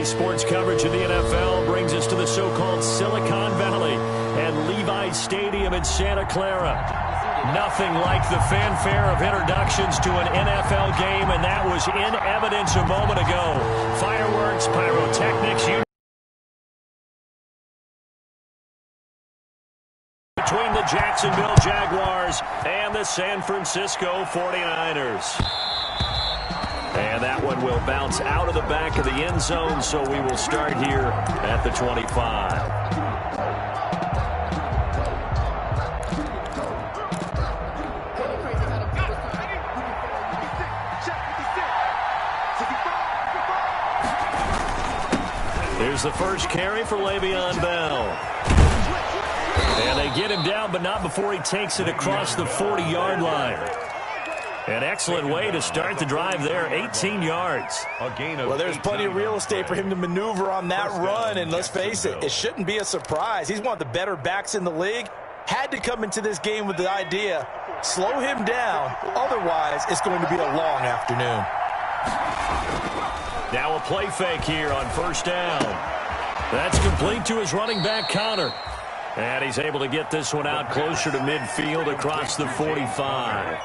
Today's sports coverage of the NFL brings us to the so-called Silicon Valley and Levi's Stadium in Santa Clara. Nothing like the fanfare of introductions to an NFL game, and that was in evidence a moment ago. Fireworks, pyrotechnics, between the Jacksonville Jaguars and the San Francisco 49ers. And that one will bounce out of the back of the end zone, so we will start here at the 25. Here's the first carry for Le'Veon Bell. And they get him down, but not before he takes it across the 40-yard line. An excellent way to start the drive there, 18 yards. Well, there's plenty of real estate for him to maneuver on that run, and let's face it, it shouldn't be a surprise. He's one of the better backs in the league. Had to come into this game with the idea, slow him down, otherwise it's going to be a long afternoon. Now a play fake here on first down. That's complete to his running back, Connor. And he's able to get this one out closer to midfield across the 45.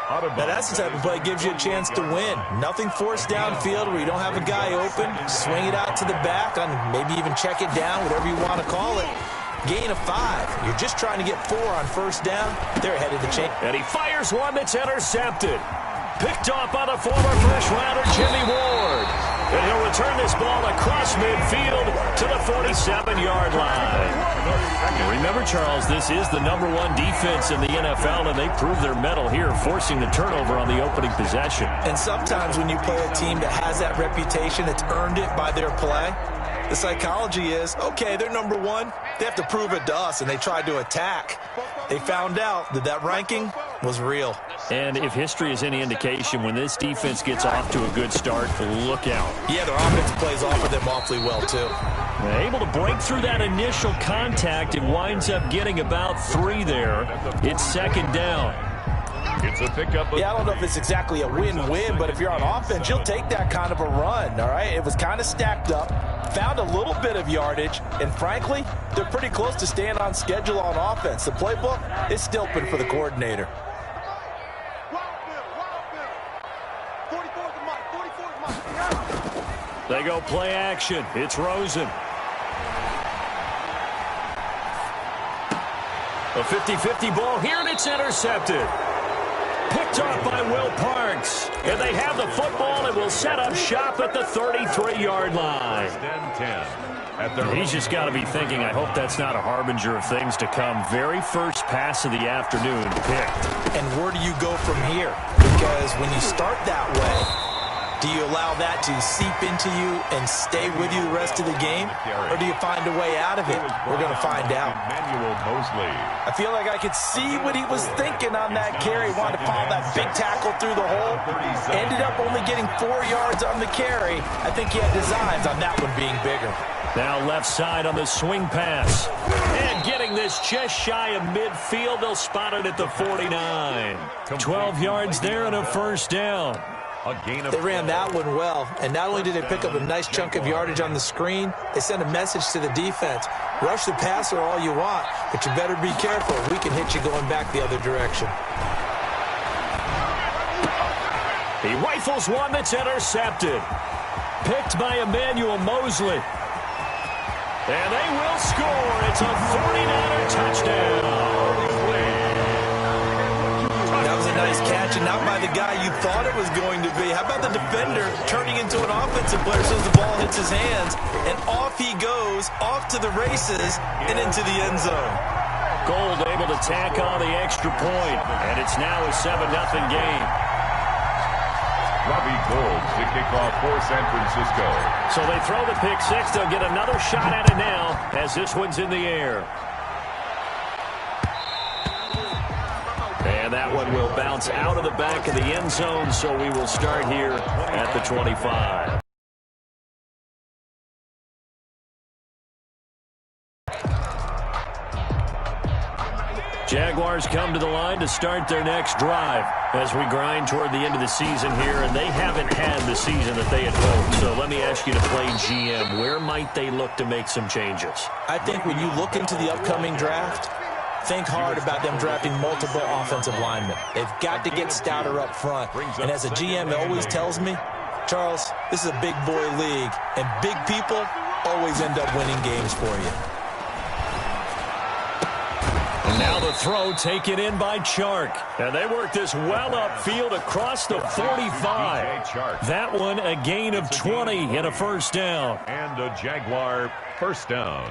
Now that's the type of play that gives you a chance to win. Nothing forced downfield where you don't have a guy open. Swing it out to the back, and maybe even check it down, whatever you want to call it. Gain of 5. You're just trying to get 4 on first down. They're ahead of the chain. And he fires one that's intercepted. Picked off by the former first-rounder Jimmy Ward. And he'll return this ball across midfield to the 47-yard line. Remember, Charles, this is the #1 defense in the NFL, and they prove their mettle here, forcing the turnover on the opening possession. And sometimes when you play a team that has that reputation, that's earned it by their play, the psychology is, okay, they're #1. They have to prove it to us, and they tried to attack. They found out that that ranking was real. And if history is any indication, when this defense gets off to a good start, look out. Yeah, their offense plays off of them awfully well, too. Able to break through that initial contact and winds up getting about 3 there. It's second down. It's a pickup. Yeah, I don't know if it's exactly a win-win, but if you're on offense, you'll take that kind of a run, all right? It was kind of stacked up, found a little bit of yardage, and frankly, they're pretty close to staying on schedule on offense. The playbook is still open for the coordinator. They go play action. It's Rosen. A 50-50 ball here, and it's intercepted. Picked off by Will Parks. And they have the football and will set up shop at the 33-yard line. He's just got to be thinking, I hope that's not a harbinger of things to come. Very first pass of the afternoon picked. And where do you go from here? Because when you start that way, do you allow that to seep into you and stay with you the rest of the game? Or do you find a way out of it? We're going to find out. I feel like I could see what he was thinking on that carry. Wanted to follow that big tackle through the hole. Ended up only getting 4 yards on the carry. I think he had designs on that one being bigger. Now left side on the swing pass. And getting this just shy of midfield. They'll spot it at the 49. 12 yards there and a first down. They ran that one well, and not only did they pick up a nice chunk of yardage on the screen, they sent a message to the defense. Rush the passer all you want, but you better be careful. We can hit you going back the other direction. He rifles one that's intercepted. Picked by Emmanuel Mosley. And they will score. It's a 49er touchdown. That was a nice catch, and not by the guy you thought it was going to be. How about the defender turning into an offensive player as soon as the ball hits his hands, and off he goes, off to the races, and into the end zone. Gold able to tack on the extra point, and it's now a 7-0 game. Robbie Gould to kick off for San Francisco. So they throw the pick six. They'll get another shot at it now as this one's in the air. And that one will bounce out of the back of the end zone, so we will start here at the 25. Jaguars come to the line to start their next drive as we grind toward the end of the season here, and they haven't had the season that they had hoped. So let me ask you to play GM. Where might they look to make some changes? I think when you look into the upcoming draft, think hard about them drafting multiple offensive linemen. They've got to get stouter up front. And as a GM, it always tells me, Charles, this is a big boy league, and big people always end up winning games for you. And now the throw taken in by Chark. And they work this well upfield across the 45. That one a gain of 20 and a first down. And a Jaguar first down.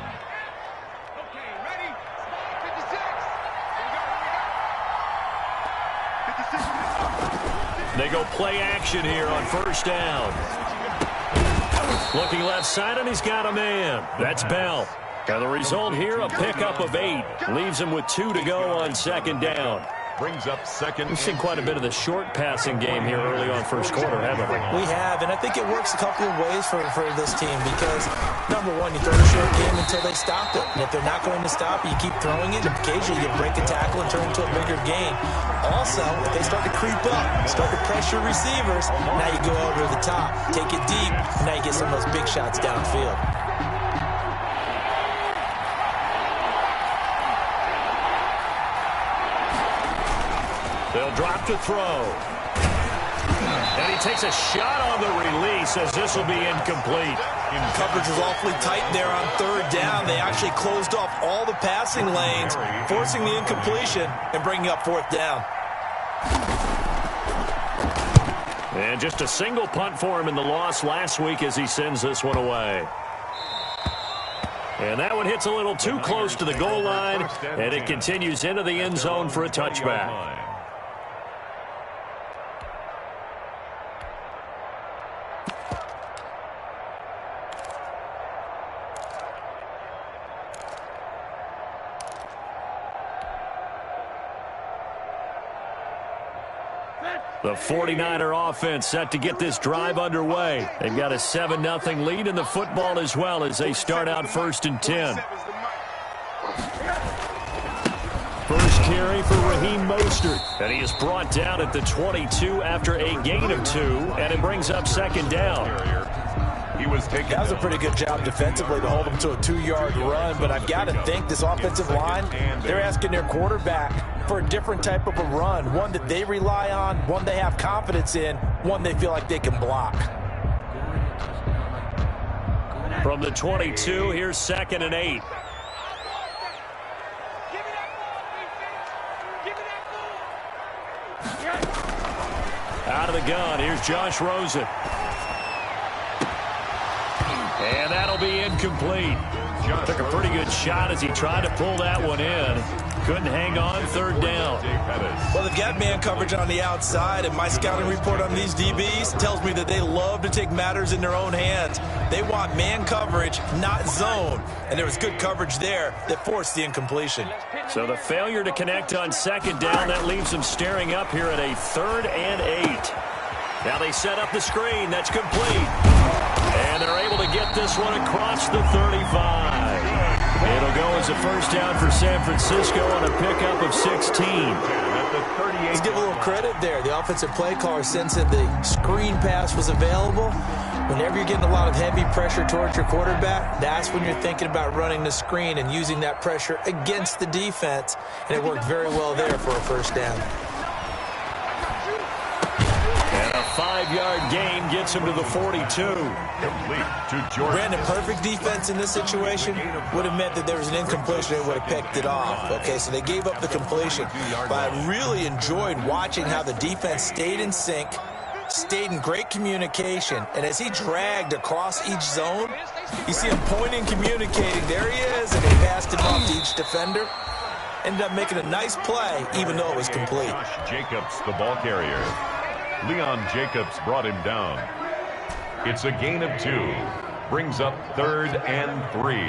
They go play action here on first down. Looking left side, and he's got a man. That's Bell. And the result here, a pickup of 8. Leaves him with 2 to go on second down. Brings up second. We've seen quite a bit of the short passing game here early on first quarter, haven't we? We have, and I think it works a couple of ways for this team because, number one, you throw a short game until they stop it. And if they're not going to stop it, you keep throwing it, and occasionally you break a tackle and turn it into a bigger gain. Also, if they start to creep up, start to pressure receivers, now you go over the top, take it deep, and now you get some of those big shots downfield. They'll drop to throw. And he takes a shot on the release as this will be incomplete. Coverage was awfully tight there on third down. They actually closed off all the passing lanes, forcing the incompletion and bringing up fourth down. And just a single punt for him in the loss last week as he sends this one away. And that one hits a little too close to the goal line, and it continues into the end zone for a touchback. The 49er offense set to get this drive underway. They've got a 7-0 lead in the football as well as they start out 1st and 10. First carry for Raheem Mostert. And he is brought down at the 22 after a gain of 2, and it brings up second down. That was a pretty good job defensively to hold them to a 2-yard run, but I've got to think this offensive line, they're asking their quarterback for a different type of a run, one that they rely on, one they have confidence in, one they feel like they can block. From the 22, here's 2nd and 8. Out of the gun, here's Josh Rosen. And that'll be incomplete. Took a pretty good shot as he tried to pull that one in. Couldn't hang on, third down. Well, they've got man coverage on the outside, and my scouting report on these DBs tells me that they love to take matters in their own hands. They want man coverage, not zone. And there was good coverage there that forced the incompletion. So the failure to connect on second down, that leaves them staring up here at a 3rd and 8. Now they set up the screen. That's complete. And they're able to get this one across the 35. It'll go as a first down for San Francisco on a pickup of 16. Let's give a little credit there. The offensive play caller sensed that the screen pass was available. Whenever you're getting a lot of heavy pressure towards your quarterback, that's when you're thinking about running the screen and using that pressure against the defense. And it worked very well there for a first down. 5-yard gain gets him to the 42. Complete to Jordan. Brandon, perfect defense in this situation would have meant that there was an incompletion and would have picked it off. Okay, so they gave up the completion. But I really enjoyed watching how the defense stayed in sync, stayed in great communication, and as he dragged across each zone, you see him pointing, communicating. There he is, and they passed him off to each defender. Ended up making a nice play, even though it was complete. Josh Jacobs, the ball carrier. Leon Jacobs brought him down. It's a gain of 2. Brings up 3rd and 3.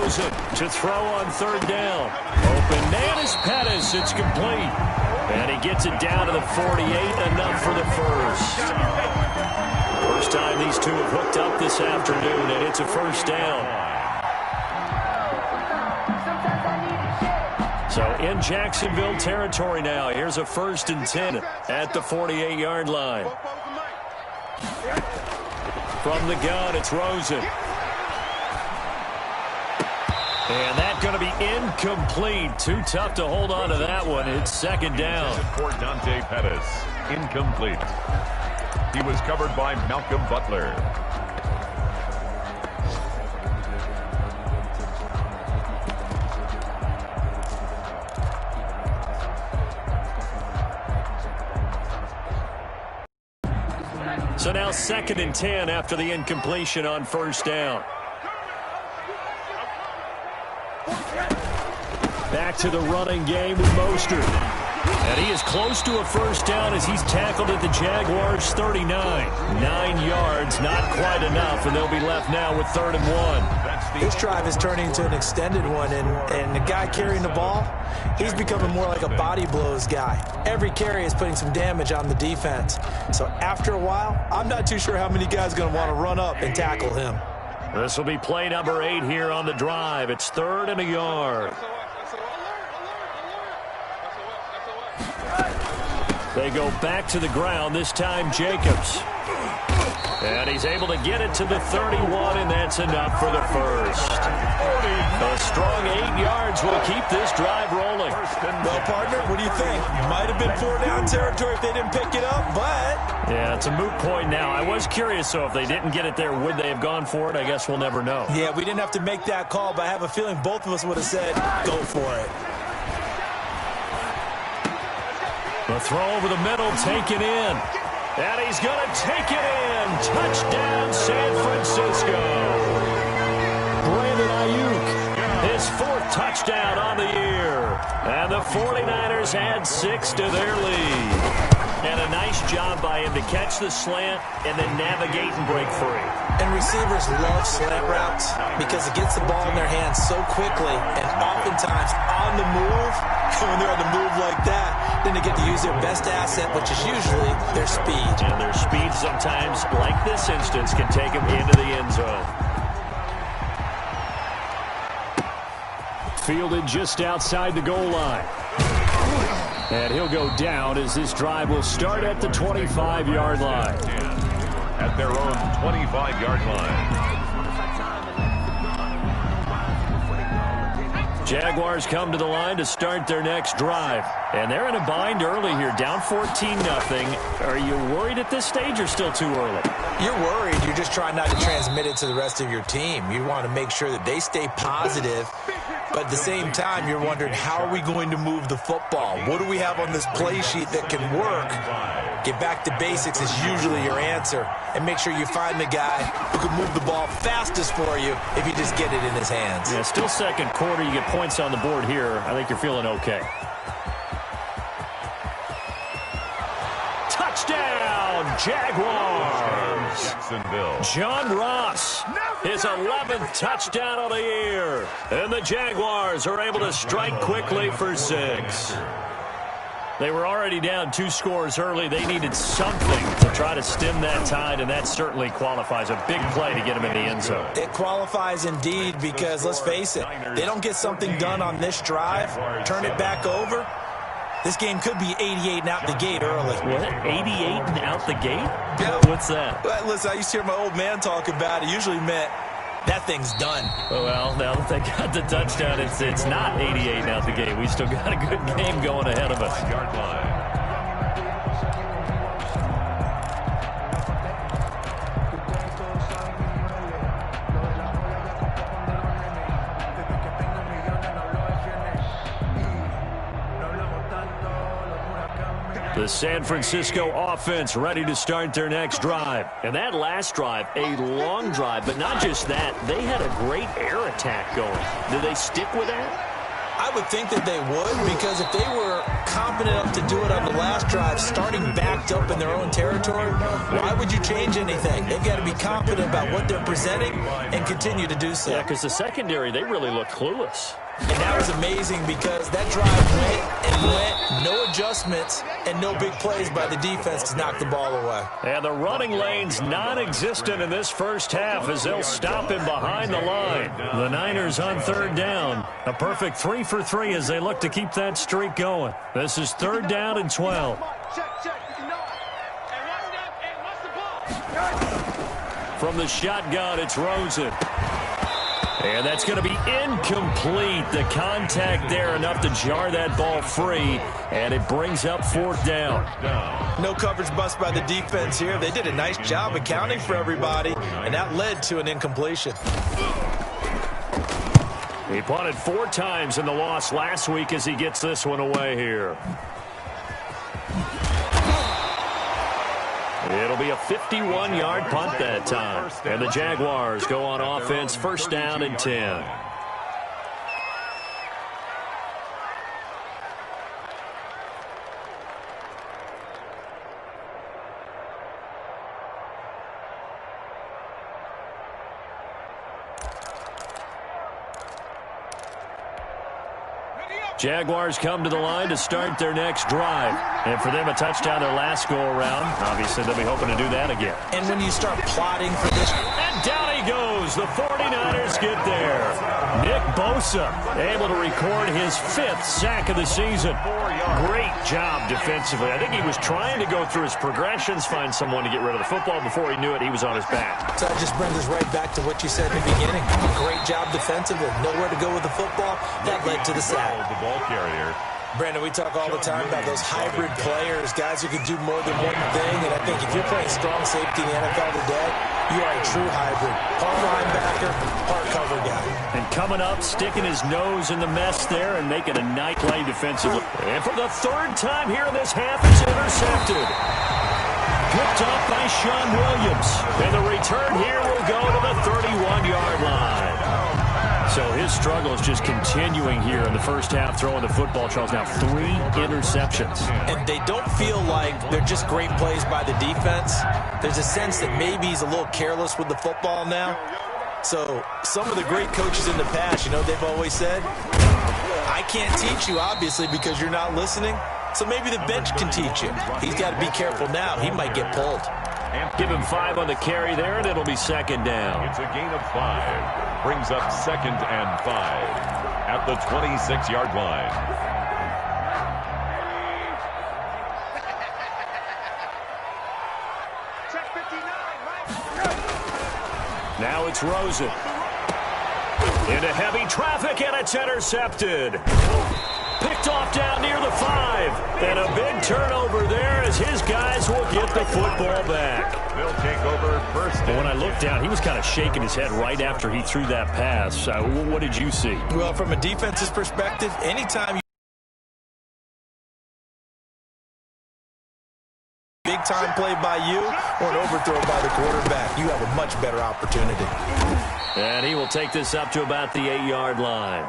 Rosen to throw on third down. Open man is Pettis. It's complete. And he gets it down to the 48, enough for the first. First time these two have hooked up this afternoon, and it's a first down. So in Jacksonville territory now. Here's a 1st and 10 at the 48-yard line. From the gun, it's Rosen. And that's going to be incomplete. Too tough to hold on to that one. It's 2nd down. For Dante Pettis, incomplete. He was covered by Malcolm Butler. So now 2nd and 10 after the incompletion on 1st down. Back to the running game with Mostert. And he is close to a first down as he's tackled at the Jaguars' 39. 9 yards, not quite enough, and they'll be left now with 3rd and 1. This drive is turning into an extended one, and the guy carrying the ball, he's becoming more like a body blows guy. Every carry is putting some damage on the defense. So after a while, I'm not too sure how many guys are going to want to run up and tackle him. This will be play number 8 here on the drive. It's 3rd and a yard. They go back to the ground, this time Jacobs. And he's able to get it to the 31, and that's enough for the first. A strong 8 yards will keep this drive rolling. Well, partner, what do you think? Might have been 4-down territory if they didn't pick it up, but... Yeah, it's a moot point now. I was curious, so if they didn't get it there, would they have gone for it? I guess we'll never know. Yeah, we didn't have to make that call, but I have a feeling both of us would have said, go for it. The throw over the middle, taken in. And he's going to take it in. Touchdown, San Francisco. Brandon Ayuk, his 4th touchdown on the year. And the 49ers add 6 to their lead. And a nice job by him to catch the slant and then navigate and break free. And receivers love slant routes because it gets the ball in their hands so quickly and oftentimes on the move. When they're on the move like that, then they get to use their best asset, which is usually their speed. And their speed sometimes, like this instance, can take them into the end zone. Fielded just outside the goal line. And he'll go down as this drive will start at the 25-yard line. At their own 25-yard line. Jaguars come to the line to start their next drive. And they're in a bind early here, down 14-0. Are you worried at this stage or still too early? You're worried. You're just trying not to transmit it to the rest of your team. You want to make sure that they stay positive. But at the same time, you're wondering, how are we going to move the football? What do we have on this play sheet that can work? Get back to basics is usually your answer. And make sure you find the guy who can move the ball fastest for you if you just get it in his hands. Yeah, still 2nd quarter. You get points on the board here. I think you're feeling okay. Touchdown, Jaguars! Jacksonville. John Ross, his 11th touchdown of the year. And the Jaguars are able to strike quickly for 6. They were already down 2 scores early. They needed something to try to stem that tide, and that certainly qualifies. A big play to get them in the end zone. It qualifies indeed because, let's face it, they don't get something done on this drive, turn it back over, this game could be 88 and out the gate early. What? 88 and out the gate? Yeah. What's that? Well, listen, I used to hear my old man talk about it. It usually meant that thing's done. Well, now that they got the touchdown, it's not 88 and out the gate. We still got a good game going ahead of us. Yard line. The San Francisco offense ready to start their next drive. And that last drive, a long drive, but not just that. They had a great air attack going. Do they stick with that? I would think that they would, because if they were confident enough to do it on the last drive, starting backed up in their own territory, why would you change anything? They've got to be confident about what they're presenting and continue to do so. Yeah, because the secondary, they really look clueless. And that was amazing because that drive went and went, no adjustments, and no big plays by the defense to knock the ball away. And the running lane's non-existent in this first half as they'll stop him behind the line. The Niners on third down. A perfect 3 for 3 as they look to keep that streak going. This is third down and 12. From the shotgun, it's Rosen. And that's going to be incomplete. The contact there enough to jar that ball free, and it brings up fourth down. No coverage bust by the defense here. They did a nice job accounting for everybody, and that led to an incompletion. He punted 4 times in the loss last week as he gets this one away here. It'll be a 51-yard punt that time. And the Jaguars go on offense, first down and 10. Jaguars come to the line to start their next drive. And for them, a touchdown their last go-around. Obviously, they'll be hoping to do that again. And when you start plotting for this... And down he goes. The 49ers get there. Nick Bosa able to record his 5th sack of the season. Great job defensively. I think he was trying to go through his progressions, find someone to get rid of the football. Before he knew it, he was on his back. So that just brings us right back to what you said in the beginning. Great job defensively. Nowhere to go with the football. That led to the sack. Carrier. Brandon, we talk all the time about those hybrid players, guys who can do more than one thing, and I think if you're playing strong safety in the NFL today, you are a true hybrid. Part linebacker, part cover guy. And coming up, sticking his nose in the mess there and making a nice play defensively. And for the 3rd time here in this half, it's intercepted. Picked up by Sean Williams. And the return here will go to the 31-yard line. So his struggle is just continuing here in the first half, throwing the football. Charles, now 3 interceptions. And they don't feel like they're just great plays by the defense. There's a sense that maybe he's a little careless with the football now. So some of the great coaches in the past, you know, they've always said, I can't teach you, obviously, because you're not listening. So maybe the bench can teach you. He's got to be careful now. He might get pulled. Give him 5 on the carry there, and it'll be second down. It's a gain of 5. Brings up 2nd and 5 at the 26-yard line. Now it's Rosen. Into heavy traffic, and it's intercepted. Picked off down near the 5. And a big turnover there as his guys will get the football back. They'll take over first. When I looked down, he was kind of shaking his head right after he threw that pass. What did you see? Well, from a defense's perspective, anytime you big-time play by you or an overthrow by the quarterback, you have a much better opportunity. And he will take this up to about the 8-yard line.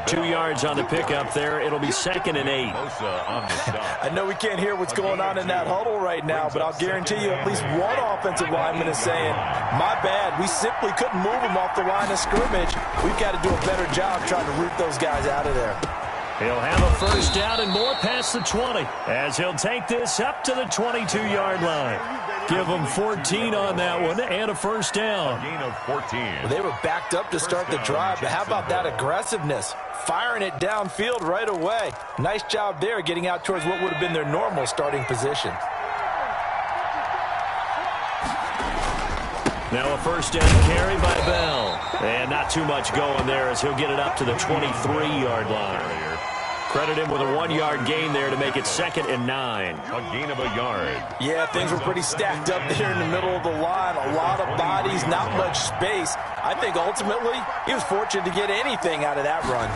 2 yards on the pickup there. It'll be 2nd and 8. I know we can't hear what's going on in that huddle right now, but I'll guarantee you at least one offensive lineman is saying, my bad, we simply couldn't move him off the line of scrimmage. We've got to do a better job trying to root those guys out of there. He'll have a first down and more past the 20 as he'll take this up to the 22-yard line. Give them 14 on that one and a first down. A gain of 14. Well, they were backed up to start the drive, but how about that aggressiveness? Firing it downfield right away. Nice job there getting out towards what would have been their normal starting position. Now a first down carry by Bell. And not too much going there as he'll get it up to the 23-yard line. Credit him with a 1-yard gain there to make it 2nd and 9. A gain of a yard. Yeah, things were pretty stacked up there in the middle of the line. A lot of bodies, not much space. I think ultimately he was fortunate to get anything out of that run.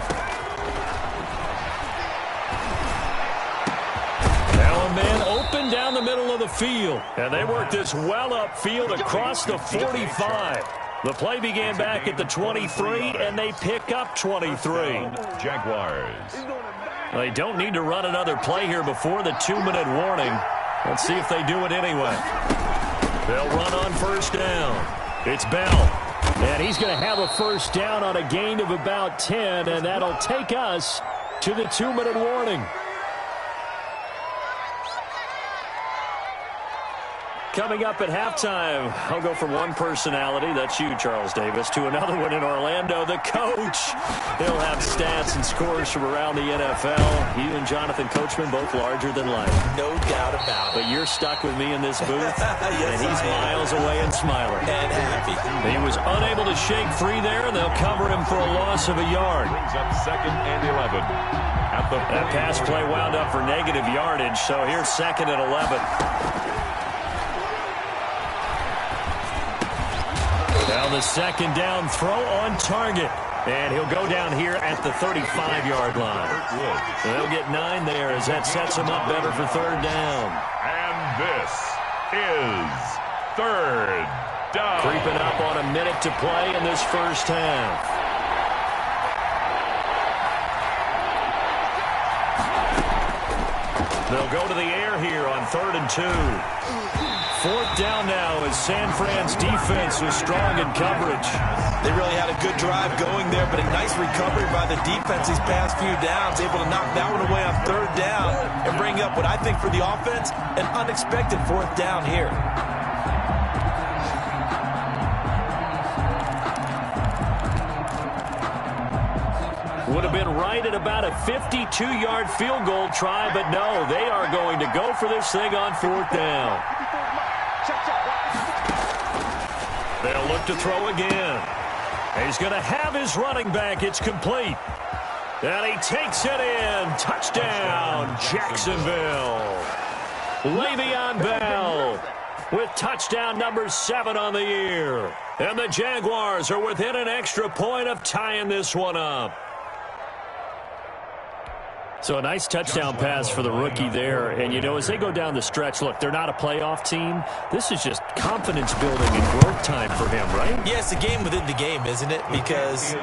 Now a man open down the middle of the field. And they work this well upfield across the 45. The play began back at the 23, and they pick up 23. Jaguars. They don't need to run another play here before the 2-minute warning. Let's see if they do it anyway. They'll run on first down. It's Bell. And he's going to have a first down on a gain of about 10, and that'll take us to the 2-minute warning. Coming up at halftime, I'll go from one personality, that's you, Charles Davis, to another one in Orlando, the coach. He'll have stats and scores from around the NFL. You and Jonathan Coachman, both larger than life. No doubt about it. But you're stuck with me in this booth, yes, and he's miles away and smiling. And happy. He was unable to shake free there, and they'll cover him for a loss of a yard. Brings up 2nd and 11. That pass play wound up for negative yardage, so here's 2nd and 11. Now the second down throw on target. And he'll go down here at the 35-yard line. They'll get 9 there as that sets him up better for 3rd down. And this is 3rd down. Creeping up on a minute to play in this first half. They'll go to the air here on 3rd and 2. 4th down now as San Fran's defense was strong in coverage. They really had a good drive going there, but a nice recovery by the defense these past few downs, able to knock that one away on 3rd down and bring up what I think for the offense, an unexpected 4th down here. Would have been right at about a 52-yard field goal try, but no, they are going to go for this thing on 4th down. They'll look to throw again. He's going to have his running back. It's complete. And he takes it in. Touchdown, Jacksonville. Le'Veon Bell with touchdown number 7 on the year. And the Jaguars are within an extra point of tying this one up. So a nice touchdown pass for the rookie there. And, you know, as they go down the stretch, look, they're not a playoff team. This is just confidence building and growth time for him, right? Yeah, it's a game within the game, isn't it? Because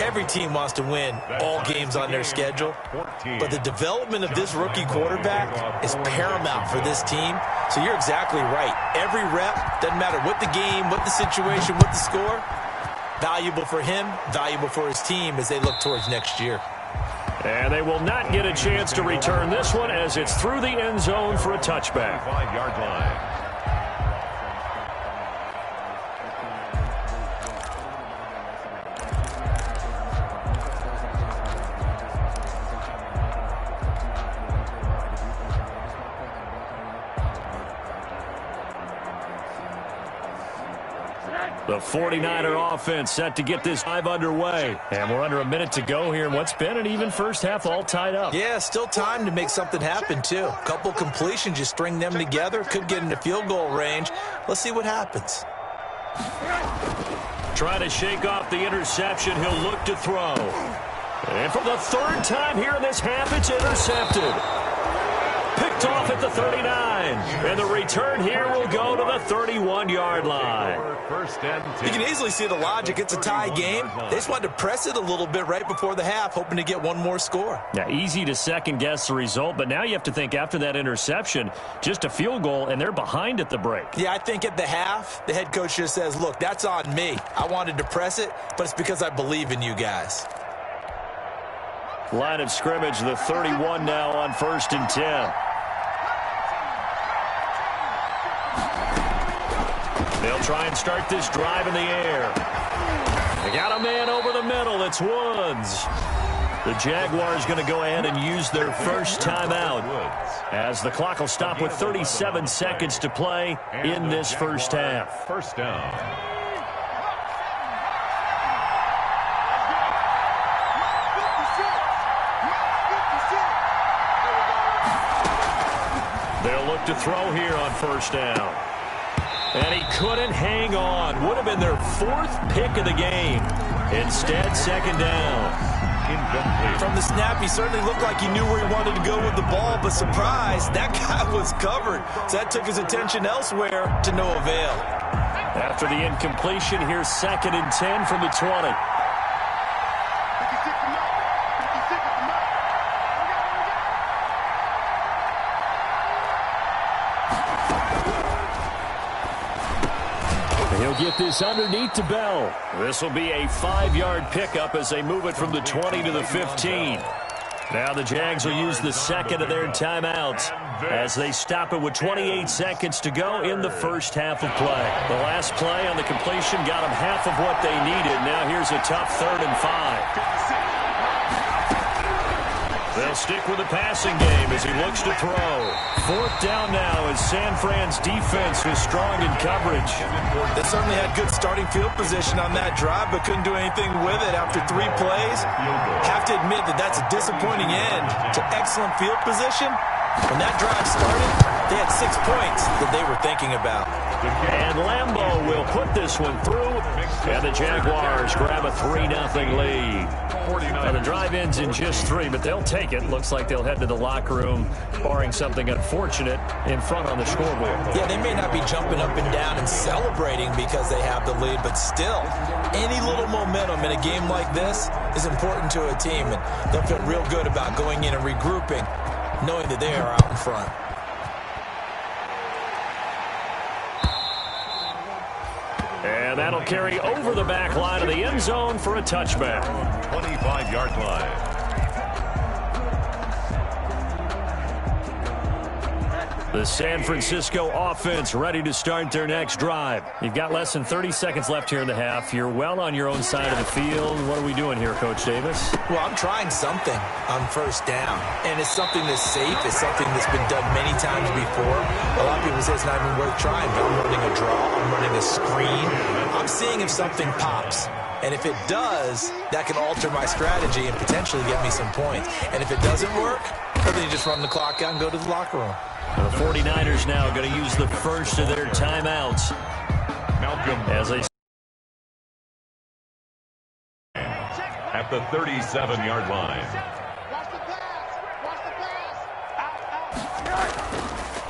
every team wants to win all games on their schedule. But the development of this rookie quarterback is paramount for this team. So you're exactly right. Every rep, doesn't matter what the game, what the situation, what the score, valuable for him, valuable for his team as they look towards next year. And they will not get a chance to return this one as it's through the end zone for a touchback. 5-yard line. The 49er offense set to get this drive underway. And we're under a minute to go here in what's been an even first half, all tied up. Yeah, still time to make something happen, too. A couple completions, you string them together, could get into field goal range. Let's see what happens. Trying to shake off the interception, he'll look to throw. And for the 3rd time here in this half, it's intercepted. Picked off at the 39. And the return here will go to the 31-yard line. You can easily see the logic. It's a tie game. They just wanted to press it a little bit right before the half, hoping to get one more score. Yeah, easy to second-guess the result, but now you have to think after that interception, just a field goal, and they're behind at the break. Yeah, I think at the half, the head coach just says, look, that's on me. I wanted to press it, but it's because I believe in you guys. Line of scrimmage, the 31 now on 1st and 10. They'll try and start this drive in the air. They got a man over the middle. It's Woods. The Jaguars going to go ahead and use their first timeout as the clock will stop with 37 seconds to play in this first half. First down. They'll look to throw here on first down. And he couldn't hang on. Would have been their 4th pick of the game. Instead, 2nd down. Incomplete. From the snap, he certainly looked like he knew where he wanted to go with the ball, but surprise, that guy was covered. So that took his attention elsewhere to no avail. After the incompletion, here's 2nd and 10 from the 20. He'll get this underneath to Bell. This will be a 5-yard pickup as they move it from the 20 to the 15. Now the Jags will use the second of their timeouts as they stop it with 28 seconds to go in the first half of play. The last play on the completion got them half of what they needed. Now here's a tough 3rd and 5. They'll stick with the passing game as he looks to throw. 4th down now as San Fran's defense was strong in coverage. They certainly had good starting field position on that drive, but couldn't do anything with it after 3 plays. Have to admit that that's a disappointing end to excellent field position. When that drive started, they had 6 points that they were thinking about. And Lambeau will put this one through, and the Jaguars grab a 3-0 lead. Now the drive ends in just 3, but they'll take it. Looks like they'll head to the locker room, barring something unfortunate in front on the scoreboard. Yeah, they may not be jumping up and down and celebrating because they have the lead, but still, any little momentum in a game like this is important to a team, and they'll feel real good about going in and regrouping, knowing that they are out in front. And that'll carry over the back line of the end zone for a touchback. 25-yard line. The San Francisco offense ready to start their next drive. You've got less than 30 seconds left here in the half. You're well on your own side of the field. What are we doing here, Coach Davis? Well, I'm trying something on 1st down, and it's something that's safe. It's something that's been done many times before. A lot of people say it's not even worth trying, but I'm running a draw. I'm running a screen. I'm seeing if something pops. And if it does, that can alter my strategy and potentially get me some points. And if it doesn't work, well, then you just run the clock out and go to the locker room. The 49ers now going to use the first of their timeouts. Malcolm As they at the 37-yard line.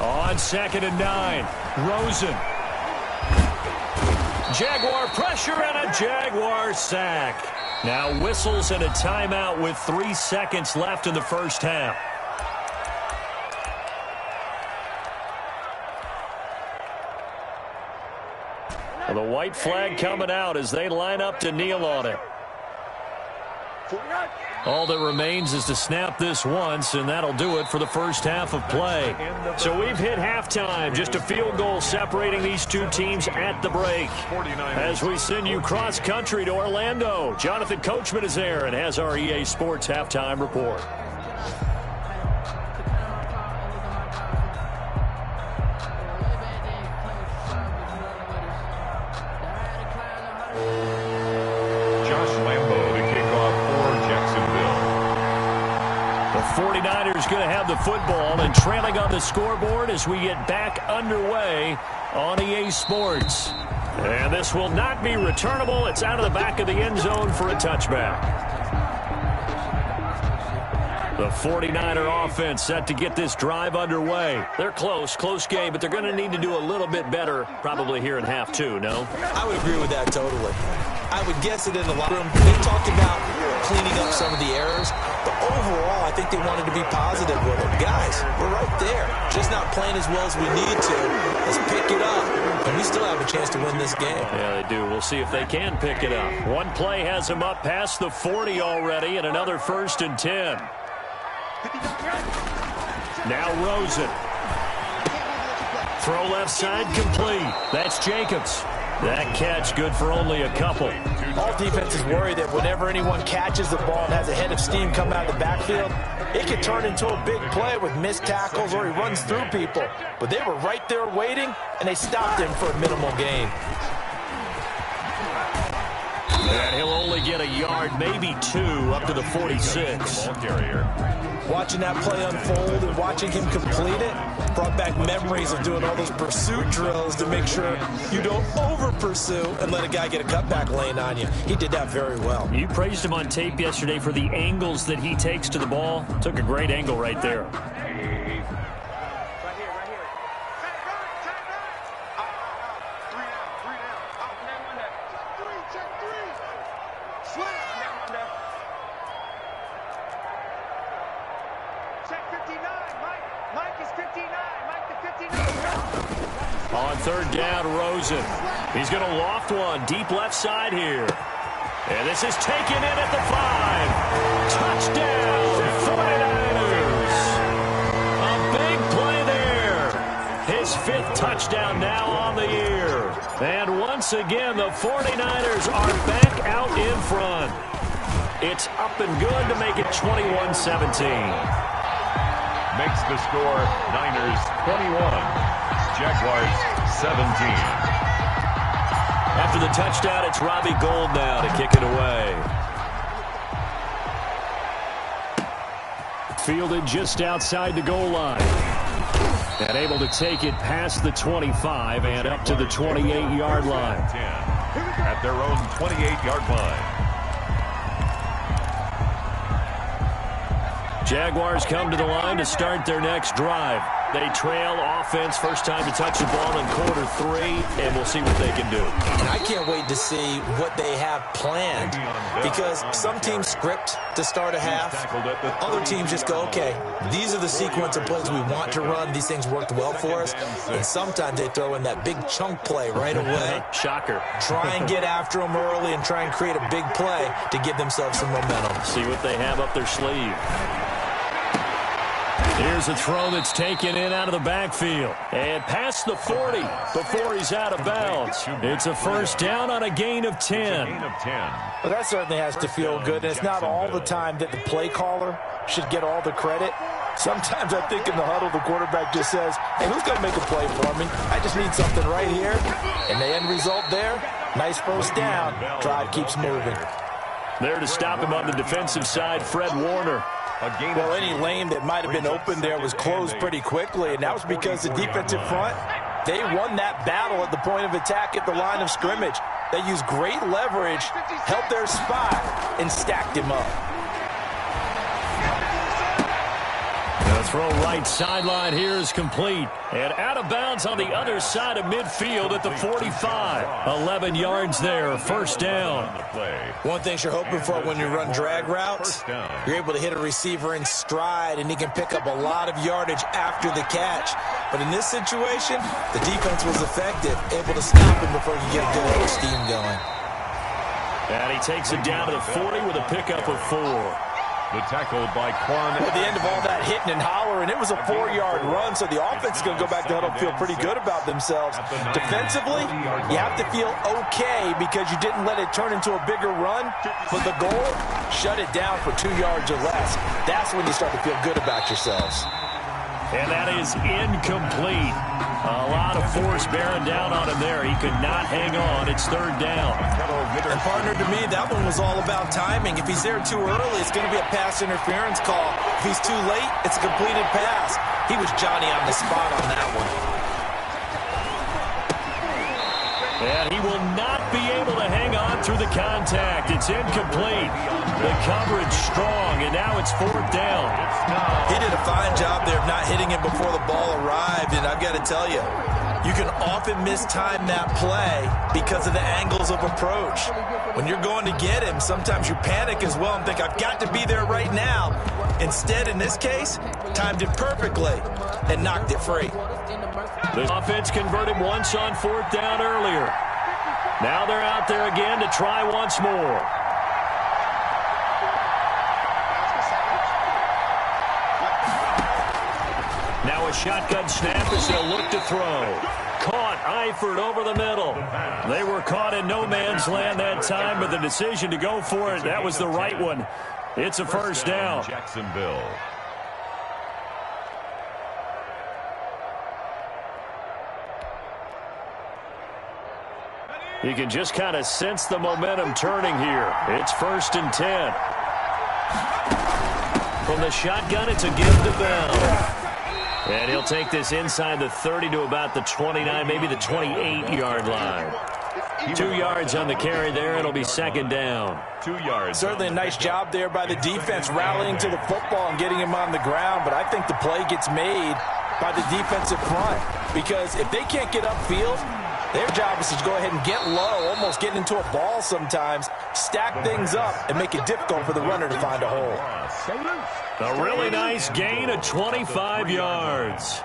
On 2nd and 9, Rosen. Jaguar pressure and a Jaguar sack. Now whistles and a timeout with 3 seconds left in the first half. The white flag coming out as they line up to kneel on it. All that remains is to snap this once, and that'll do it for the first half of play. So we've hit halftime. Just a field goal separating these two teams at the break. As we send you cross-country to Orlando, Jonathan Coachman is there and has our EA Sports halftime report. The 49ers going to have the football and trailing on the scoreboard as we get back underway on EA Sports. And this will not be returnable. It's out of the back of the end zone for a touchback. The 49er offense set to get this drive underway. They're close game, but they're going to need to do a little bit better probably here in half two, no? I would agree with that totally. I would guess it in the locker room. They talked about cleaning up some of the errors, but overall, I think they wanted to be positive with it. Guys, we're right there. Just not playing as well as we need to. Let's pick it up, and we still have a chance to win this game. Yeah, they do. We'll see if they can pick it up. One play has them up past the 40 already, and another 1st and 10. Now Rosen. Throw left side complete. That's Jacobs. That catch good for only a couple. All defenses worry that whenever anyone catches the ball and has a head of steam come out of the backfield, it could turn into a big play with missed tackles or he runs through people. But they were right there waiting, and they stopped him for a minimal gain. And he'll only get a yard, maybe 2, up to the 46. Ball carrier. Watching that play unfold and watching him complete it brought back memories of doing all those pursuit drills to make sure you don't over-pursue and let a guy get a cutback lane on you. He did that very well. You praised him on tape yesterday for the angles that he takes to the ball. Took a great angle right there. On third down, Rosen. He's going to loft one deep left side here. And this is taken in at the 5. Touchdown, 49ers. A big play there. His 5th touchdown now on the year. And once again, the 49ers are back out in front. It's up and good to make it 21-17. Makes the score Niners 21. Jaguars 17. After the touchdown, it's Robbie Gould now to kick it away. Fielded just outside the goal line. And able to take it past the 25 and up to the 28-yard line. At their own 28-yard line. Jaguars come to the line to start their next drive. They trail offense, first time to touch the ball in quarter 3, and we'll see what they can do. And I can't wait to see what they have planned, because some teams script to start a half. Other teams just go, okay, these are the sequence of plays we want to run. These things worked well for us. And sometimes they throw in that big chunk play right away. Shocker. Try and get after them early and try and create a big play to give themselves some momentum. See what they have up their sleeve. Here's a throw that's taken in out of the backfield. And past the 40 before he's out of bounds. It's a first down on a gain of 10. Well, that certainly has to feel good. And it's not all the time that the play caller should get all the credit. Sometimes I think in the huddle, the quarterback just says, hey, who's going to make a play for me? I just need something right here. And the end result there, nice first down. Drive keeps moving. There to stop him on the defensive side, Fred Warner. Well, any lane that might have been open there was closed pretty quickly, and that was because the defensive front, they won that battle at the point of attack at the line of scrimmage. They used great leverage, held their spot, and stacked him up. The throw right sideline here is complete. And out of bounds on the other side of midfield at the 45. 11 yards there, first down. One thing you're hoping for when you run drag routes, you're able to hit a receiver in stride, and he can pick up a lot of yardage after the catch. But in this situation, the defense was effective, able to stop him before he could get a good hook steam going. And he takes it down to the 40 with a pickup of 4. The tackle by Quan. At the end of all that hitting and hollering, it was a 4-yard run, so the offense is going to go back to huddle and feel pretty good about themselves. Defensively, you have to feel okay because you didn't let it turn into a bigger run, but the goal, shut it down for 2 yards or less. That's when you start to feel good about yourselves. And that is incomplete. A lot of force bearing down on him there. He could not hang on. It's third down. And partner, to me, that one was all about timing. If he's there too early, it's going to be a pass interference call. If he's too late, it's a completed pass. He was Johnny on the spot on that one. And he will not be able to hang on through the contact. It's incomplete. The coverage strong, and now it's fourth down. He did a fine job there of not hitting him before the ball arrived, and I've got to tell you, you can often mistime that play because of the angles of approach. When you're going to get him, sometimes you panic as well and think, I've got to be there right now. Instead, in this case, timed it perfectly and knocked it free. The offense converted once on fourth down earlier. Now they're out there again to try once more. Now a shotgun snap as they'll look to throw. Caught, Eifert over the middle. They were caught in no man's land that time, but the decision to go for it, that was the right one. It's a first down. Jacksonville. You can just kind of sense the momentum turning here. It's 1st and 10. From the shotgun, it's a give to Bell. And he'll take this inside the 30 to about the 29, maybe the 28-yard line. 2 yards on the carry there. It'll be second down. 2 yards. Certainly a nice job there by the defense rallying to the football and getting him on the ground. But I think the play gets made by the defensive front. Because if they can't get upfield, Their job is to go ahead and get low, almost get into a ball sometimes, stack things up, and make it difficult for the runner to find a hole. A really nice gain of 25 yards.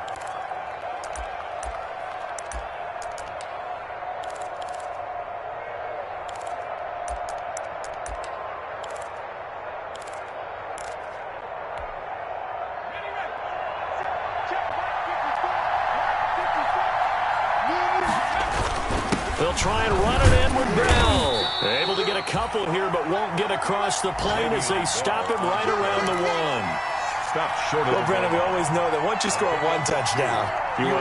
They'll try and run it in with Bell. They're able to get a couple here, but won't get across the plane as they stop him right around the one. Stop short of Well, Brandon, we always know that once you score one touchdown, you're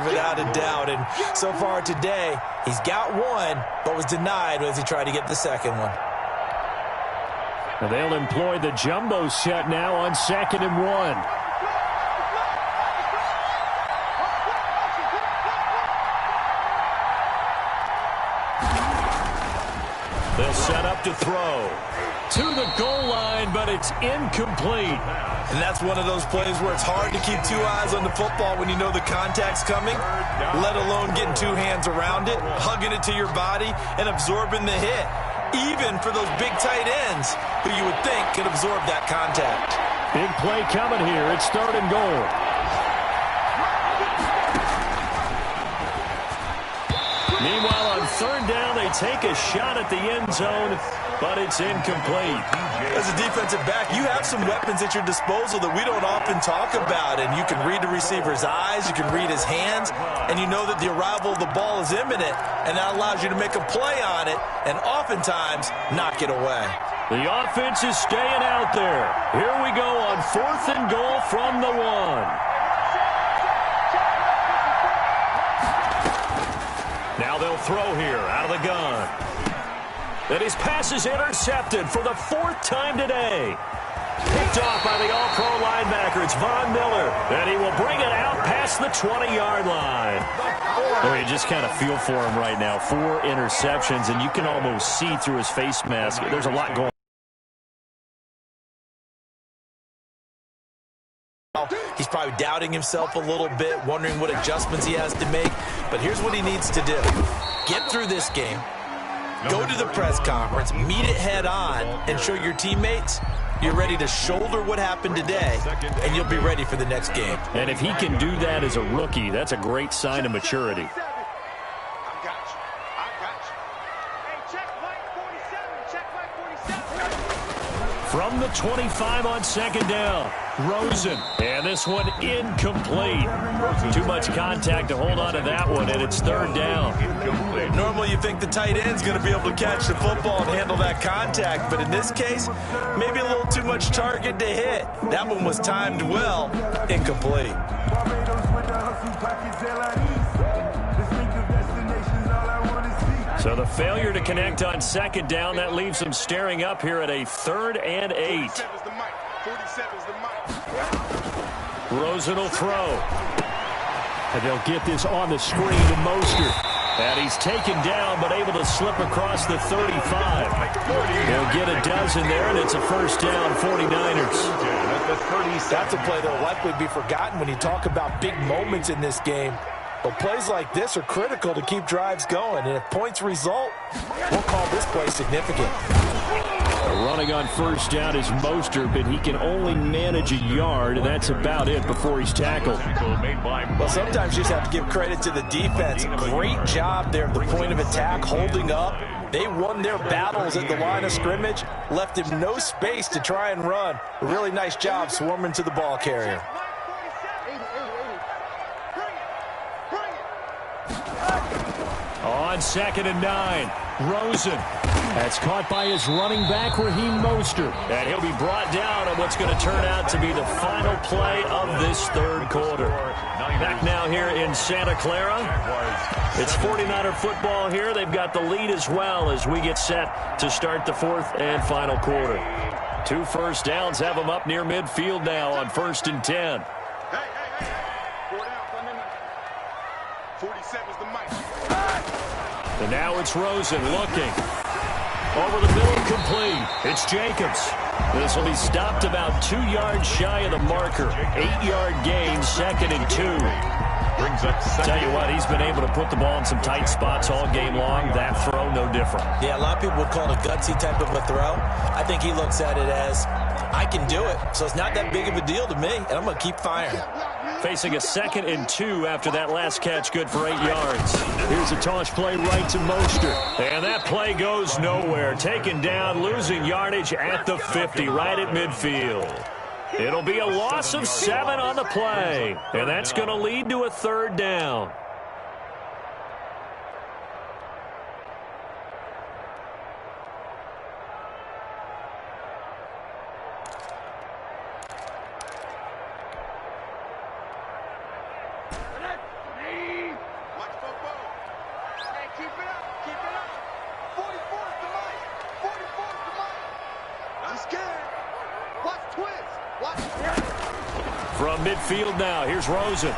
without a doubt. And so far today, he's got one, but was denied as he tried to get the second one. And they'll employ the jumbo set now on 2nd and 1. They'll set up to throw. To the goal line, but it's incomplete. And that's one of those plays where it's hard to keep two eyes on the football when you know the contact's coming, let alone getting two hands around it, hugging it to your body, and absorbing the hit. Even for those big tight ends who you would think could absorb that contact. Big play coming here. It's 3rd and goal. Meanwhile, on 3rd down, they take a shot at the end zone, but it's incomplete. As a defensive back, you have some weapons at your disposal that we don't often talk about, and you can read the receiver's eyes, you can read his hands, and you know that the arrival of the ball is imminent, and that allows you to make a play on it and oftentimes knock it away. The offense is staying out there. Here we go on 4th and goal from the 1. Now they'll throw here out of the gun. And his pass is intercepted for the 4th time today. Picked off by the all-pro linebacker. It's Von Miller. And he will bring it out past the 20-yard line. Oh, you just kind of feel for him right now. 4 interceptions, and you can almost see through his face mask. There's a lot going on. He's probably doubting himself a little bit, wondering what adjustments he has to make. But here's what he needs to do. Get through this game. Go to the press conference, meet it head on, and show your teammates you're ready to shoulder what happened today, and you'll be ready for the next game. And if he can do that as a rookie, that's a great sign of maturity. From the 25 on 2nd down, Rosen. And this one incomplete. Too much contact to hold on to that one, and it's 3rd down. Normally you think the tight end's going to be able to catch the football and handle that contact, but in this case, maybe a little too much target to hit. That one was timed well, incomplete. So the failure to connect on 2nd down, that leaves them staring up here at a 3rd and 8. Rosen will throw. And they'll get this on the screen to Mostert. And he's taken down, but able to slip across the 35. They'll get a dozen there, and it's a 1st down, 49ers. That's a play that will likely be forgotten when you talk about big moments in this game. But plays like this are critical to keep drives going. And if points result, we'll call this play significant. Running on 1st down is Mostert, but he can only manage a yard, and that's about it before he's tackled. Well, sometimes you just have to give credit to the defense. Great job there at the point of attack, holding up. They won their battles at the line of scrimmage, left him no space to try and run. A really nice job swarming to the ball carrier. On 2nd and 9, Rosen. That's caught by his running back, Raheem Mostert. And he'll be brought down on what's going to turn out to be the final play of this 3rd quarter. Back now here in Santa Clara. It's 49er football here. They've got the lead as well as we get set to start the 4th and final quarter. 2 first downs have them up near midfield now on 1st and 10. And now it's Rosen looking. Over the middle, complete. It's Jacobs. This will be stopped about 2 yards shy of the marker. 8-yard gain, 2nd and 2. Brings up second. Tell you what, he's been able to put the ball in some tight spots all game long. That throw, no different. Yeah, a lot of people would call it a gutsy type of a throw. I think he looks at it as, I can do it, so it's not that big of a deal to me, and I'm going to keep firing. Facing a 2nd and 2 after that last catch, good for 8 yards. Here's a toss play right to Mostert. And that play goes nowhere. Taken down, losing yardage at the 50, right at midfield. It'll be a loss of 7 on the play, and that's going to lead to a 3rd down. From midfield now, here's Rosen.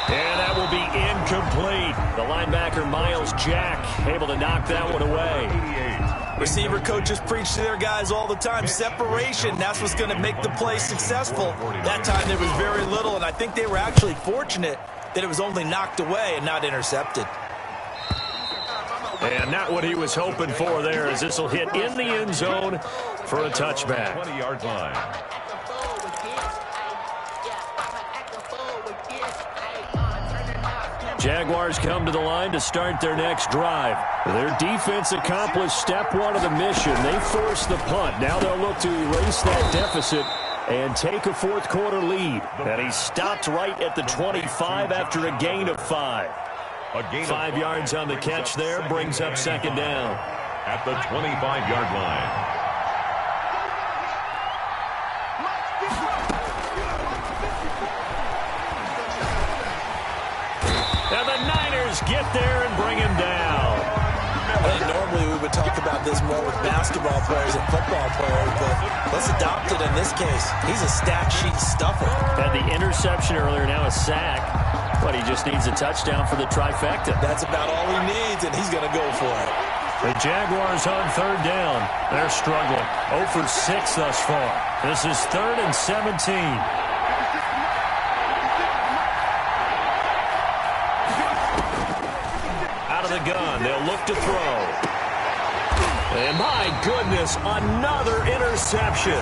And that will be incomplete. The linebacker, Miles Jack, able to knock that one away. Receiver coaches preach to their guys all the time. Separation, that's what's going to make the play successful. That time there was very little, and I think they were actually fortunate that it was only knocked away and not intercepted. And not what he was hoping for there, as this will hit in the end zone for a touchback. 20-yard line. Jaguars come to the line to start their next drive. Their defense accomplished step 1 of the mission. They forced the punt. Now they'll look to erase that deficit and take a 4th quarter lead. And he stopped right at the 25 after a gain of 5. 5 yards on the catch there, brings up 2nd down. At the 25-yard line. And the Niners get there and bring him down. I think normally we would talk about this more with basketball players and football players, but let's adopt it in this case. He's a stat sheet stuffer. Had the interception earlier, now a sack. But he just needs a touchdown for the trifecta. That's about all he needs, and he's going to go for it. The Jaguars on 3rd down. They're struggling. 0 for 6 thus far. This is 3rd and 17. Out of the gun, they'll look to throw. And my goodness, another interception.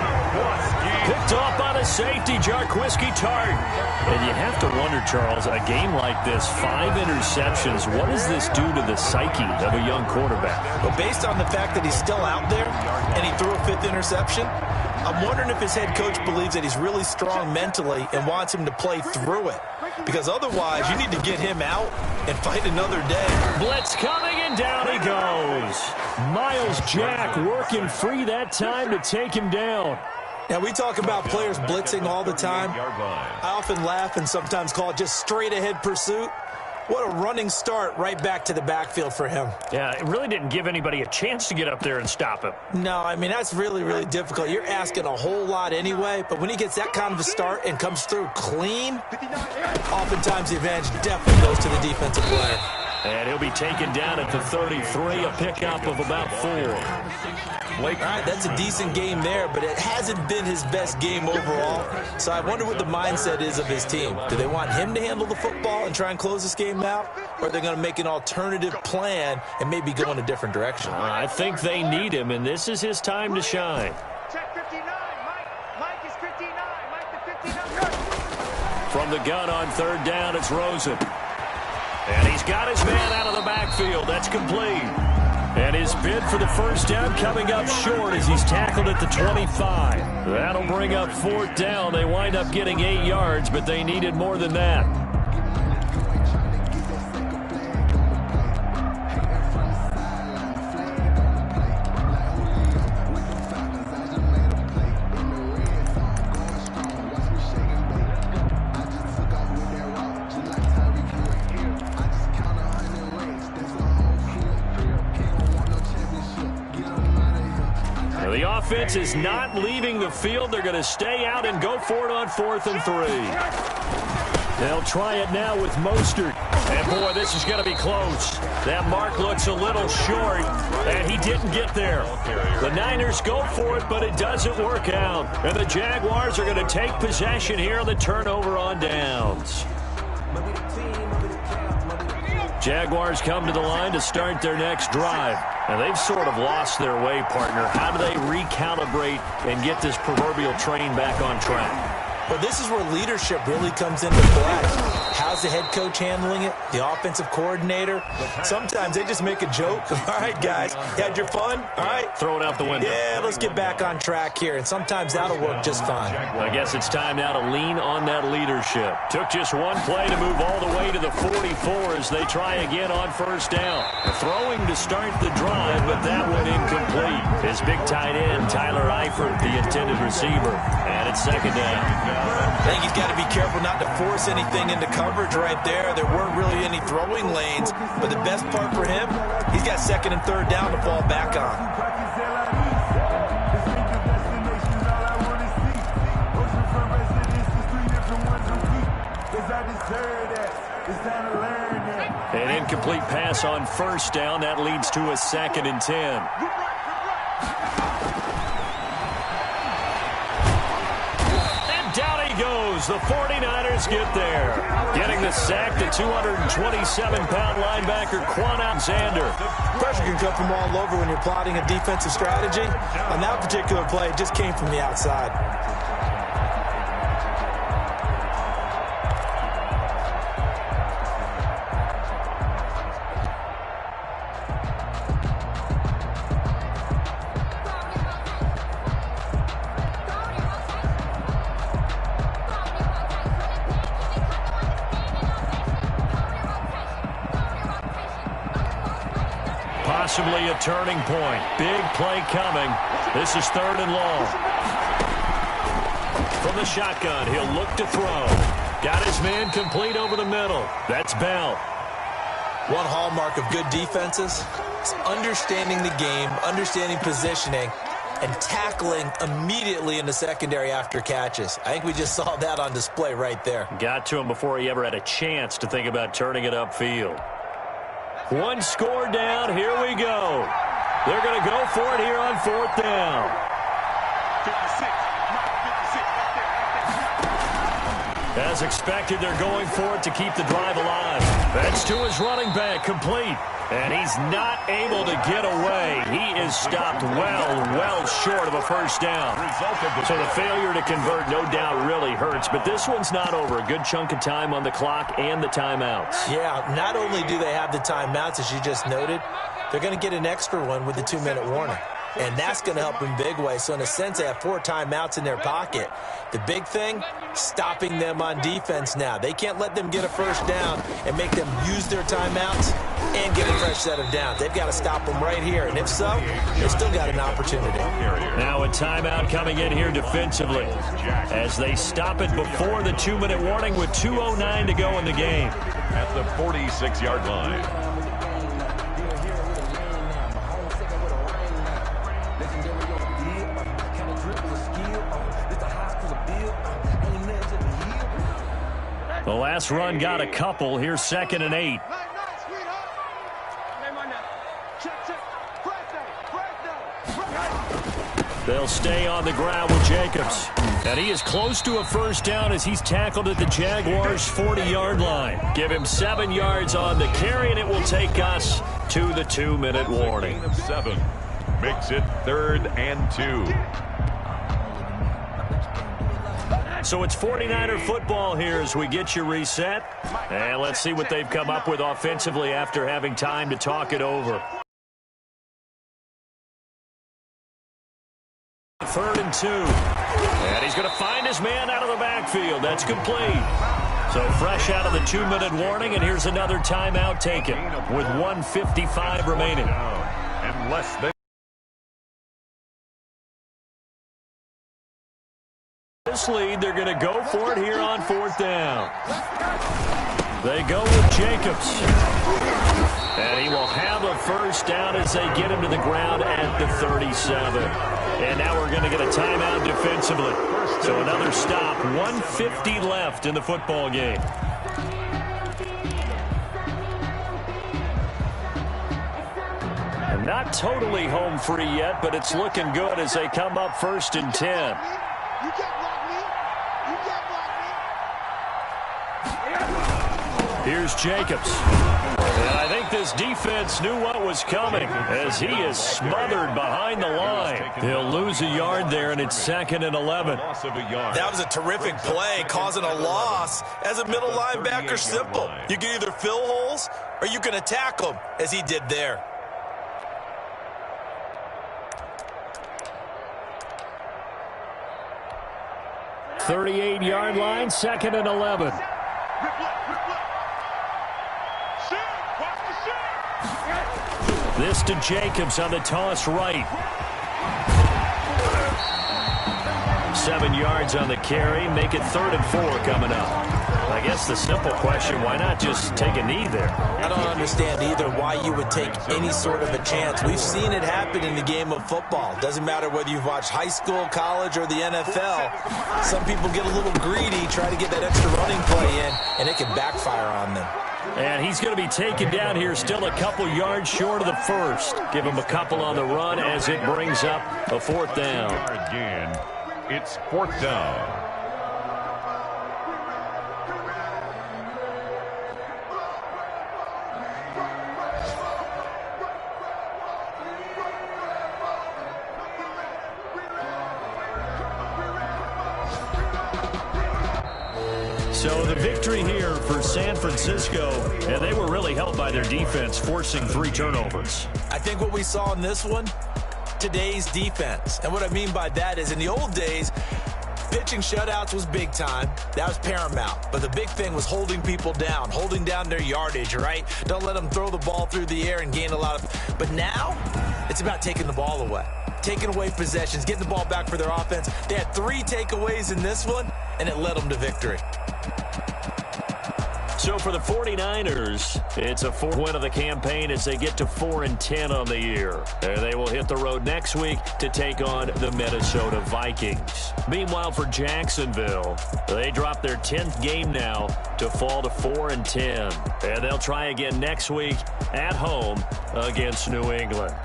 Picked off by the safety, Jarquiski Tart. And you have to wonder, Charles, a game like this, 5 interceptions, what does this do to the psyche of a young quarterback? But based on the fact that he's still out there and he threw a 5th interception, I'm wondering if his head coach believes that he's really strong mentally and wants him to play through it. Because otherwise, you need to get him out and fight another day. Blitz coming, and down he goes. Miles Jack working free that time to take him down. Now, we talk about players blitzing all the time. I often laugh and sometimes call it just straight-ahead pursuit. What a running start right back to the backfield for him. Yeah, it really didn't give anybody a chance to get up there and stop him. No, I mean, that's really, really difficult. You're asking a whole lot anyway, but when he gets that kind of a start and comes through clean, oftentimes the advantage definitely goes to the defensive player. And he'll be taken down at the 33, a pickup of about 4. All right, that's a decent game there, but it hasn't been his best game overall. So I wonder what the mindset is of his team. Do they want him to handle the football and try and close this game out? Or are they going to make an alternative plan and maybe go in a different direction? I think they need him, and this is his time to shine. Check 59. Mike is 59. Mike the 59. From the gun on 3rd down, it's Rosen. And he's got his man out of the backfield. That's complete. And his bid for the 1st down coming up short as he's tackled at the 25. That'll bring up 4th down. They wind up getting 8 yards, but they needed more than that. The offense is not leaving the field. They're going to stay out and go for it on 4th and 3. They'll try it now with Mostert. And, boy, this is going to be close. That mark looks a little short, and he didn't get there. The Niners go for it, but it doesn't work out. And the Jaguars are going to take possession here on the turnover on downs. Jaguars come to the line to start their next drive. And they've sort of lost their way, partner. How do they recalibrate and get this proverbial train back on track? Well, this is where leadership really comes into play. How's the head coach handling it? The offensive coordinator? Sometimes they just make a joke. All right, guys, you had your fun? All right. Throw it out the window. Yeah, let's get back on track here. And sometimes that'll work just fine. I guess it's time now to lean on that leadership. Took just one play to move all the way to the 44 as they try again on first down. Throwing to start the drive, but that one incomplete. His big tight end, Tyler Eifert, the intended receiver. And it's second down. I think he's got to be careful not to force anything into coverage right there. There weren't really any throwing lanes, but the best part for him, he's got second and third down to fall back on. An incomplete pass on first down. That leads to a second and 10. The 49ers get there. Getting the sack, the 227-pound linebacker, Quan Alexander. Pressure can come from all over when you're plotting a defensive strategy. On that particular play, it just came from the outside. Possibly a turning point. Big play coming. This is third and long. From the shotgun, he'll look to throw. Got his man complete over the middle. That's Bell. One hallmark of good defenses is understanding the game, understanding positioning, and tackling immediately in the secondary after catches. I think we just saw that on display right there. Got to him before he ever had a chance to think about turning it upfield. One score down. Here we go. They're going to go for it here on fourth down. 56. As expected, they're going for it to keep the drive alive. That's to his running back, complete. And he's not able to get away. He is stopped well short of a first down. So the failure to convert no doubt really hurts. But this one's not over. A good chunk of time on the clock and the timeouts. Yeah, not only do they have the timeouts, as you just noted, they're going to get an extra one with the 2-minute warning. And that's going to help in big way. So in a sense, they have 4 timeouts in their pocket. The big thing, stopping them on defense now. They can't let them get a first down and make them use their timeouts and get a fresh set of downs. They've got to stop them right here. And if so, they still got an opportunity. Now a timeout coming in here defensively as they stop it before the 2-minute warning with 2:09 to go in the game. At the 46-yard line. The last run got a couple. Here's 2nd and 8. They'll stay on the ground with Jacobs. And he is close to a first down as he's tackled at the Jaguars' 40-yard line. Give him 7 yards on the carry, and it will take us to the 2-minute warning. 7 makes it 3rd and 2. So it's 49er football here as we get you reset. And let's see what they've come up with offensively after having time to talk it over. 3rd and 2. And he's going to find his man out of the backfield. That's complete. So fresh out of the 2-minute warning, and here's another timeout taken with 1:55 remaining. Unless they this lead, they're going to go for it here on 4th down. They go with Jacobs. And he will have a first down as they get him to the ground at the 37. And now we're going to get a timeout defensively. So another stop. 1:50 left in the football game. And not totally home free yet, but it's looking good as they come up 1st and 10. You can't block me. You can't block me. Here's Jacobs. And I think this defense knew what was coming as he is smothered behind the line. He'll lose a yard there, and it's 2nd and 11. That was a terrific play, causing a loss. As a middle linebacker, simple. You can either fill holes or you can attack them, as he did there. .38-yard line, 2nd and 11. This to Jacobs on the toss right. 7 yards on the carry. Make it 3rd and 4 coming up. I guess the simple question, why not just take a knee there? I don't understand either why you would take any sort of a chance. We've seen it happen in the game of football. Doesn't matter whether you've watched high school, college, or the NFL. Some people get a little greedy, try to get that extra running play in, and it can backfire on them. And he's going to be taken down here, still a couple yards short of the first. Give him a couple on the run as it brings up a 4th down. Again, it's 4th down. So the victory here for San Francisco, and they were really helped by their defense, forcing 3 turnovers. I think what we saw in this one, today's defense. And what I mean by that is in the old days, pitching shutouts was big time. That was paramount. But the big thing was holding people down, holding down their yardage, right? Don't let them throw the ball through the air and gain a lot of... But now, it's about taking the ball away. Taking away possessions, getting the ball back for their offense. They had 3 takeaways in this one, and it led them to victory. So for the 49ers, it's a 4th win of the campaign as they get to 4-10 on the year. And they will hit the road next week to take on the Minnesota Vikings. Meanwhile, for Jacksonville, they drop their 10th game now to fall to 4-10. And they'll try again next week at home against New England.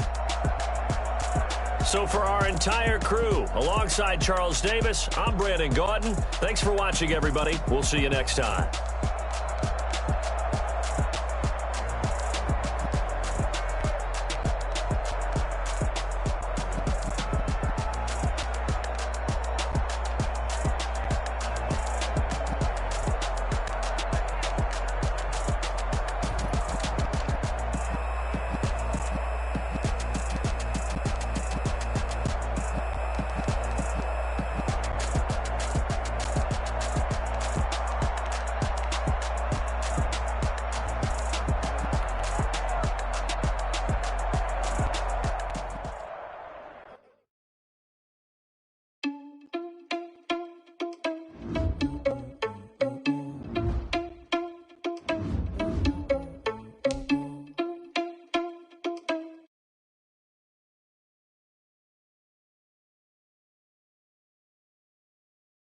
So for our entire crew, alongside Charles Davis, I'm Brandon Gaudin. Thanks for watching, everybody. We'll see you next time.